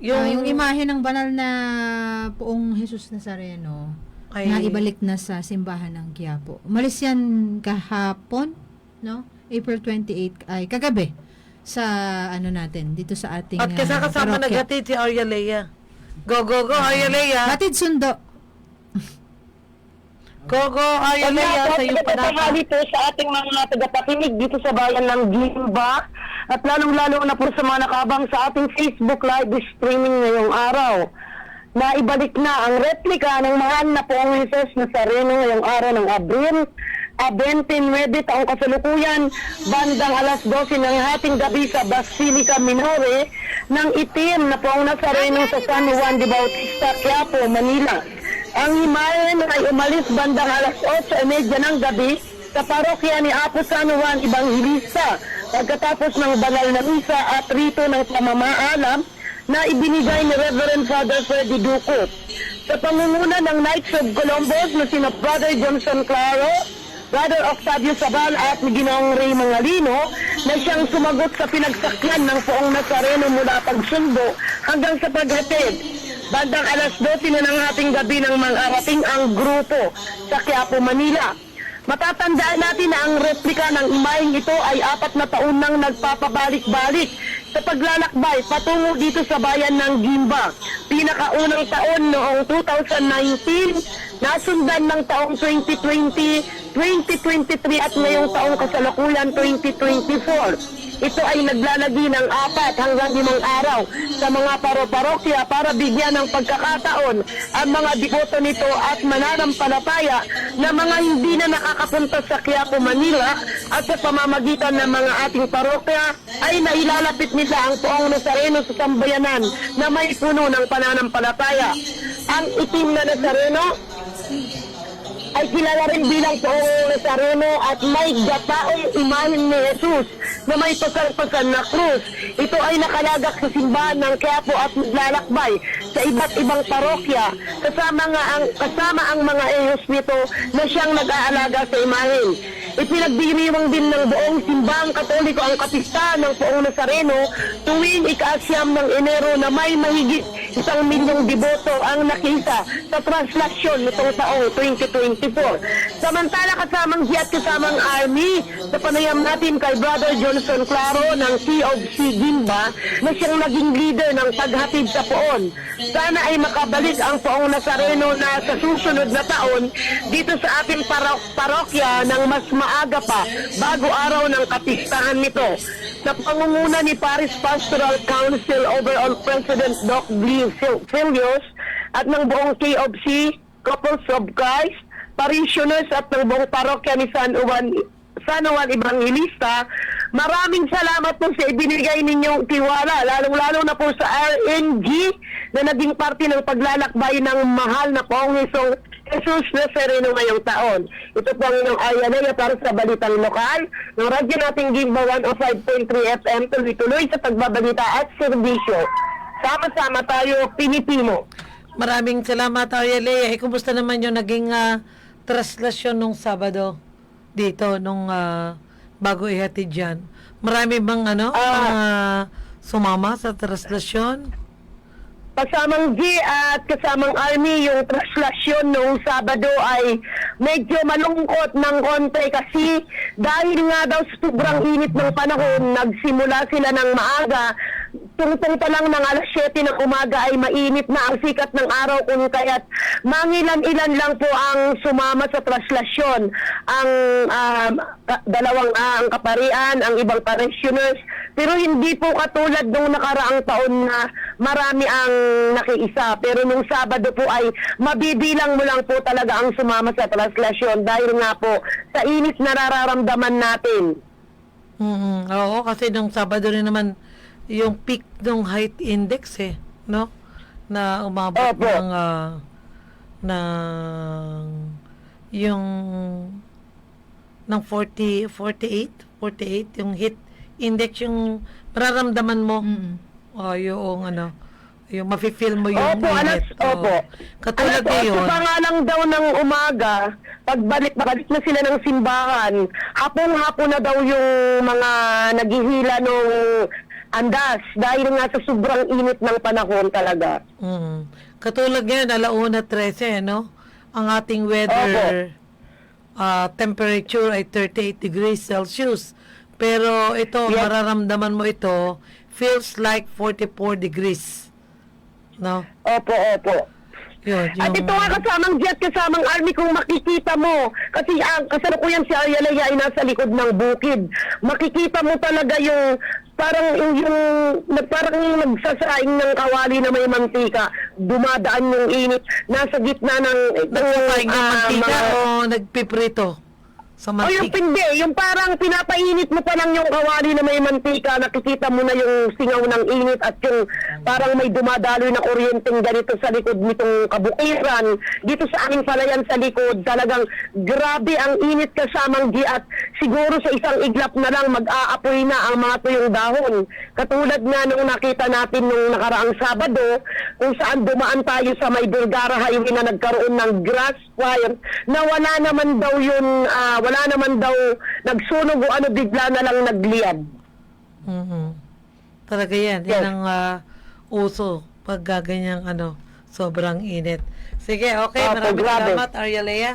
Yung imahe ng banal na Poong Jesus Nazareno na ibalik na sa simbahan ng Quiapo. Umalis yan kahapon, no? April 28 ay kagabi sa ano natin dito sa ating At kasama naghatid si Arya Lea. Go, Arya Lea. Hatid sundo. Go, Arya Lea sa iyong panata. Dito sa ating mga tagapakinig dito sa bayan ng Gimba at lalong-lalo na po sa mga nakabang sa ating Facebook live streaming ngayong araw na ibalik na ang replika ng mahal na Poong Jesus Nazareno ngayong araw ng Abril 29 taong kasalukuyan bandang alas 12 ng hating gabi sa Basilica Minore ng itim na Poong Nazareno sa San Juan de Bautista, Quiapo, Manila. Ang himayan ay umalis bandang alas 8:30 ng gabi sa parokya ni Apo San Juan Evangelista pagkatapos ng banal na misa at rito ng pamamaalam na ibinigay ni Reverend Father Freddy Ducot. Sa pangunguna ng Knights of Columbus na sina Brother Johnson Claro, Brother Octavio Sabal at Ginoong Ray Mangalino na siyang sumagot sa pinagsakyan ng Poong Nazareno mula pagsundo hanggang sa paghatid. Bandang alas 12 na ng ating gabi nang mang-arating ang grupo sa Quiapo, Manila. Matatandaan natin na ang replika ng imaheng ito ay 4 na taon nang nagpapabalik-balik sa paglalakbay patungo dito sa bayan ng Gimba. Pinakaunang taon noong 2019, nasundan ng taong 2020, 2023 at ngayong taong kasalukuyan 2024. Ito ay naglalagi ng 4 hanggang 5 araw sa mga parokya para bigyan ng pagkakataon ang mga deboto nito at mananampalataya na mga hindi na nakakapunta sa Quiapo, Manila at sa pamamagitan ng mga ating parokya ay nailalapit nila ang Poong Nazareno sa sambayanan na may puno ng pananampalataya. Ang itim na Nazareno ay kilala rin bilang Poong Nazareno at may gataong imahen ni Jesus na may pasan-pasan na krus. Ito ay nakalagak sa simbahan ng Quiapo at naglalakbay sa iba't ibang parokya kasama ang mga ehos nito na siyang nag-aalaga sa imahen. Ipinagdiriwang din ng buong simbahang Katoliko ang kapistahan ng Poong Nazareno tuwing ika-9 ng Enero na may mahigit 1 milyong deboto ang nakita sa translasyon nitong taong 2024. Samantala kasamang G at kasamang Army sa panayam natin kay Brother Johnson Claro ng COC Gimba na siyang naging leader ng paghatid sa poon. Sana ay makabalik ang Poong Nazareno na sa susunod na taon dito sa ating parokya ng mas maaga pa bago araw ng kapistahan nito. Sa pangunguna ni Paris Pastoral Council Overall President Doc Blee Filios at ng buong KOC, Couples of Christ, parishioners at ng buong parokya ni San Juan Evangelista, maraming salamat po sa ibinigay ninyong tiwala, lalong-lalo na po sa RNG na naging parte ng paglalakbay ng mahal na Poong Jesus Nazareno ngayong taon. Ito po ang inyong Arya Lea para sa Balitang Lokal ng radyo nating Gimba 105.3 FM, tuloy-tuloy sa pagbabalita at serbisyo. Sama-sama tayo, Pilipino. Maraming salamat, Arya Lea. Kumusta naman yung naging traslasyon nung Sabado dito, nung bago ihatid dyan? Marami bang sumama sa traslasyon? Kasamang G at kasamang Army, yung traslasyon noong Sabado ay medyo malungkot ng konti kasi dahil nga daw sa sobrang init ng panahon, nagsimula sila ng maaga. Tungtong pa lang ng alas 7 ng umaga ay mainit na ang sikat ng araw kung kaya't mangilan-ilan lang po ang sumama sa traslasyon. Ang ang kaparian, ang ibang parishioners, pero hindi po katulad nung nakaraang taon na marami ang nakiisa. Pero nung Sabado po ay mabibilang mo lang po talaga ang sumama sa traslasyon dahil nga po sa init na nararamdaman natin. Oo, kasi nung Sabado rin naman yung peak ng height index no? Na umabot ng 48 yung heat index, yung mararamdaman mo. Yung mafe-feel mo yung init. Katulad ngayon. Pa nga lang daw ng umaga, balik na sila ng simbahan, hapong-hapon na daw yung mga naghihila nung andas dahil nga sa sobrang init ng panahon talaga. Katulad ngayon, 1:13, no? Ang ating weather temperature ay 38 degrees Celsius. Pero ito, Yes. mararamdaman mo ito, feels like 44 degrees. No? Opo, opo. Yun, At ito nga kasamang jet, kasamang army, kung makikita mo, kasi ang kasalukuyan si Arialea ay nasa likod ng bukid. Makikita mo talaga yung parang nagsasaing ng kawali na may mantika, dumadaan yung init, nasa gitna ng Nagsasaing ng mantika mga- o nagpiprito sa O yung mantika? hindi, yung parang pinapainit mo pa lang yung kawali na may mantika, nakikita mo na yung singaw ng init at yung parang may dumadaloy na kuryenteng ganito sa likod nitong kabukiran. Dito sa aming palayan sa likod, talagang grabe ang init kasamang G at siguro sa isang iglap na lang mag-aapoy na ang mga tuyong dahon. Katulad nga nung nakita natin nung nakaraang Sabado, kung saan dumaan tayo sa may Vergara Highway na nagkaroon ng grass fire, na wala naman daw yun, wala naman daw nagsunog o ano, bigla na lang nagliyab. Talaga yan. Yes. Yan ang uso pag ganyang sobrang init. Sige, okay. Opo, Maraming grabe. salamat, Arialea.